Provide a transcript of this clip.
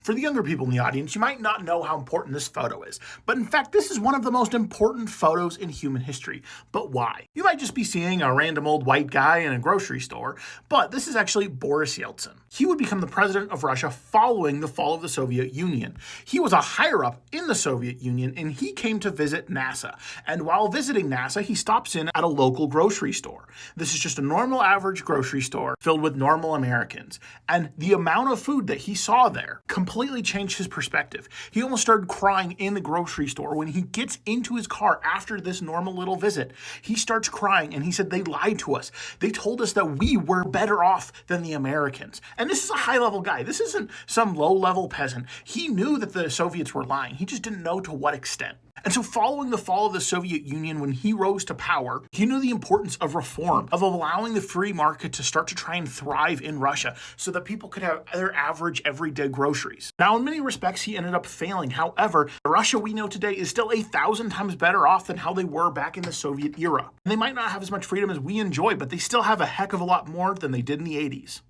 For the younger people in the audience, you might not know how important this photo is, but in fact, this is one of the most important photos in human history. But why? You might just be seeing a random old white guy in a grocery store, but this is actually Boris Yeltsin. He would become the president of Russia following the fall of the Soviet Union. He was a higher up in the Soviet Union, and he came to visit NASA. And while visiting NASA, he stops in at a local grocery store. This is just a normal average grocery store filled with normal Americans. And the amount of food that he saw there completely changed his perspective. He almost started crying in the grocery store. When he gets into his car after this normal little visit, he starts crying and he said, they lied to us. They told us that we were better off than the Americans. And this is a high-level guy. This isn't some low-level peasant. He knew that the Soviets were lying. He just didn't know to what extent. And so following the fall of the Soviet Union, when he rose to power, he knew the importance of reform, of allowing the free market to start to try and thrive in Russia so that people could have their average everyday groceries. Now, in many respects, he ended up failing. However, the Russia we know today is still 1,000 times better off than how they were back in the Soviet era. They might not have as much freedom as we enjoy, but they still have a heck of a lot more than they did in the 80s.